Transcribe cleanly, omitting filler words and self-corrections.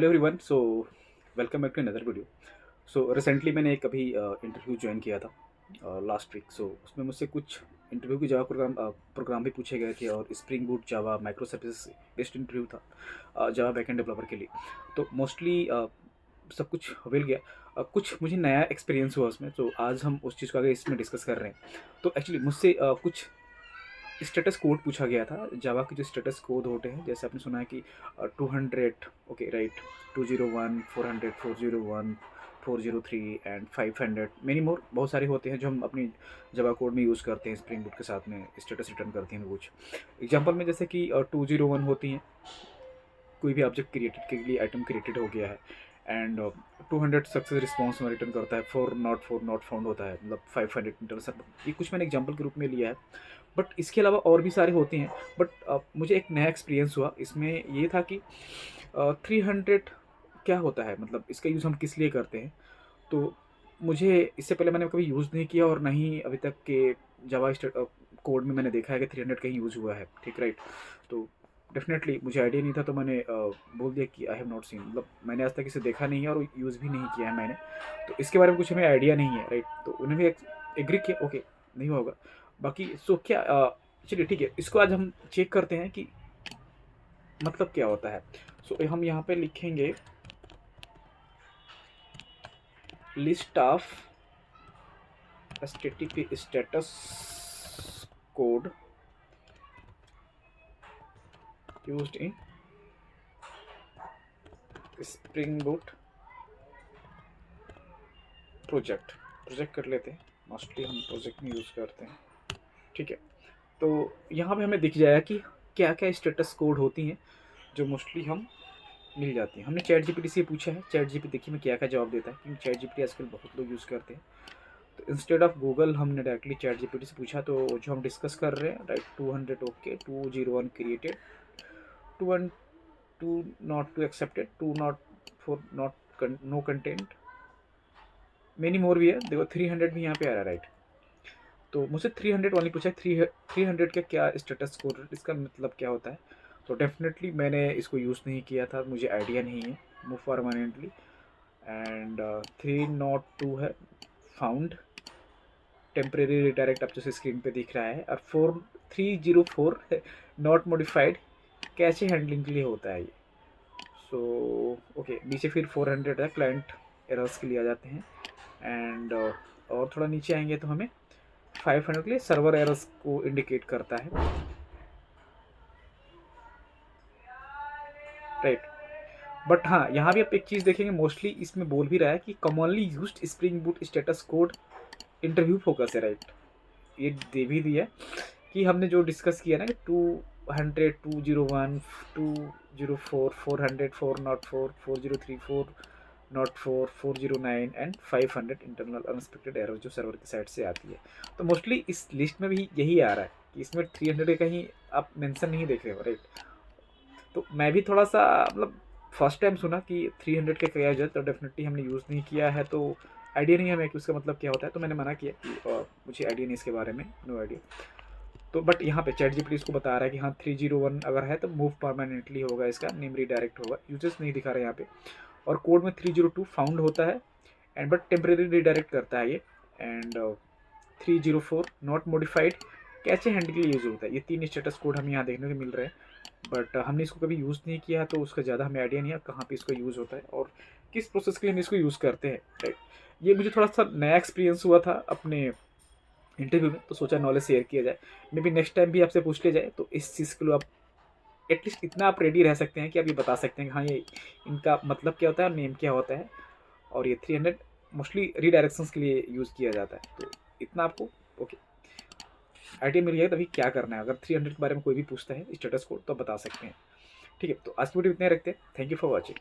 Hello everyone. Welcome back to another video. Recently मैंने एक अभी इंटरव्यू ज्वाइन किया था लास्ट वीक। उसमें मुझसे कुछ इंटरव्यू की जावा प्रोग्राम भी पूछे गए थे और spring boot Java micro services based interview था जावा बैकएंड डेवलपर के लिए। तो मोस्टली सब कुछ मिल गया। कुछ मुझे नया एक्सपीरियंस हुआ उसमें, तो आज हम उस चीज़ को आगे इसमें डिस्कस कर रहे हैं। तो एक्चुअली मुझसे कुछ स्टेटस कोड पूछा गया था। जावा के जो स्टेटस कोड होते हैं, जैसे आपने सुना है कि 200, okay right, 201, 400, 401, 403 and 500, many more, बहुत सारे होते हैं जो हम अपनी जावा कोड में यूज़ करते हैं। स्प्रिंग बूट के साथ में स्टेटस रिटर्न करते हैं कुछ एग्जांपल में, जैसे कि 201 होती हैं, कोई भी ऑब्जेक्ट क्रिएटेड के लिए आइटम क्रिएटेड हो गया है। एंड 200 सक्सेस रिस्पॉन्स में रिटर्न करता है। 4 नॉट फाउंड होता है, मतलब 500 इंटरसेप्ट। ये कुछ मैंने एग्जांपल के रूप में लिया है, बट इसके अलावा और भी सारे होते हैं। बट मुझे एक नया एक्सपीरियंस हुआ इसमें, ये था कि 300 क्या होता है, मतलब इसका यूज़ हम किस लिए करते हैं। तो मुझे इससे पहले मैंने कभी यूज़ नहीं किया और ना ही अभी तक के जावा कोड में मैंने देखा है कि 300 कहीं यूज़ हुआ है, ठीक राइट। तो डेफिनेटली मुझे आइडिया नहीं था, तो मैंने बोल दिया कि आई हैव नॉट सीन, मतलब मैंने आज तक इसे देखा नहीं है और यूज़ भी नहीं किया है मैंने। तो इसके बारे में कुछ हमें आइडिया नहीं है, राइट। तो उन्होंने भी एग्री किया, ओके नहीं होगा। बाकी क्या चलिए ठीक है, इसको आज हम चेक करते हैं कि मतलब क्या होता है। हम यहाँ पे लिखेंगे list of HTTP status code used in spring boot project कर लेते हैं। मोस्टली हम प्रोजेक्ट में यूज़ करते हैं, ठीक है। तो यहाँ पे हमें दिख जाएगा कि क्या क्या स्टेटस कोड होती हैं जो मोस्टली हम मिल जाती हैं। हमने चैट जीपीटी से पूछा है। चैट जीपीटी देखिए में क्या क्या जवाब देता है, क्योंकि चैट जीपीटी आजकल बहुत लोग यूज़ करते हैं। तो इंस्टेड ऑफ गूगल हमने डायरेक्टली चैट जीपीटी से पूछा। तो जो हम डिस्कस कर रहे हैं, right, 200 okay, 201 created, 21 2 not two accepted, 2 not 4 not no content, many more भी है। देखो 300 भी यहाँ पे आ रहा है, राइट। तो मुझसे 300 वाली पूछा, 300 का क्या स्टेटस कोड, इसका मतलब क्या होता है। तो डेफिनेटली मैंने इसको यूज़ नहीं किया था, मुझे आइडिया नहीं है। मूव परमानेंटली एंड 302 है फाउंड, टेम्परेरी रिडायरेक्ट आप जैसे स्क्रीन पे दिख रहा है। और 304 नॉट मॉडिफाइड, कैचे हैंडलिंग के लिए होता है ये। ओके, नीचे फिर 400 है, क्लाइंट एरर्स के लिए आ जाते हैं। एंड और थोड़ा नीचे आएंगे तो हमें 500 के लिए सर्वर एरर्स को इंडिकेट करता है, राइट। बट हाँ, यहाँ भी आप एक चीज़ देखेंगे, मोस्टली इसमें बोल भी रहा है कि commonly used spring boot status code interview focus है, राइट। ये दे भी दिया कि हमने जो डिस्कस किया ना कि 200, 201, 204, 400, 404, 4034, not 409 and 500 internal unexpected error जो सर्वर की साइड से आती है। तो मोस्टली इस लिस्ट में भी यही आ रहा है कि इसमें 300 कहीं आप मेंशन नहीं देख रहे हो, राइट। तो मैं भी थोड़ा सा, मतलब फर्स्ट टाइम सुना कि 300 का किया जाए, तो डेफिनेटली हमने यूज़ नहीं किया है, तो आइडिया नहीं है हमें कि उसका मतलब क्या होता है। तो मैंने मना किया कि मुझे आइडिया नहीं इसके बारे में, नो आइडिया। तो बट यहाँ पे चैट जीपीटी इसको बता रहा है कि हाँ 301 अगर है तो मूव परमानेंटली होगा, इसका नेम रीडायरेक्ट होगा। यूजर्स नहीं दिखा रहा है यहाँ पे। और कोड में 302 फाउंड होता है एंड बट टेम्परेरी रीडायरेक्ट करता है ये। And 304 not modified, cache handle के लिए यूज होता है। ये 3 स्टेटस कोड हमें यहाँ देखने को मिल रहे हैं, बट हमने इसको कभी यूज़ नहीं किया, तो उसका ज़्यादा हमें आइडिया नहीं है कहाँ पे इसका यूज़ होता है और किस प्रोसेस के लिए हम इसको यूज़ करते हैं, राइट। ये मुझे थोड़ा सा नया एक्सपीरियंस हुआ था अपने इंटरव्यू में, तो सोचा नॉलेज शेयर किया जाए। मे बी नेक्स्ट टाइम भी आपसे पूछ लिया जाए, तो इस चीज़ के लिए आप एटलीस्ट इतना आप रेडी रह सकते हैं कि आप ये बता सकते हैं कि हाँ ये इनका मतलब क्या होता है और नेम क्या होता है। और ये 300 मोस्टली रीडायरेक्शंस के लिए यूज़ किया जाता है। तो इतना आपको ओके आइडिया मिल गया तभी क्या करना है। अगर 300 के बारे में कोई भी पूछता है स्टेटस कोड, तो बता सकते हैं, ठीक है। तो आज की वीडियो इतने रखते हैं। Thank you for watching.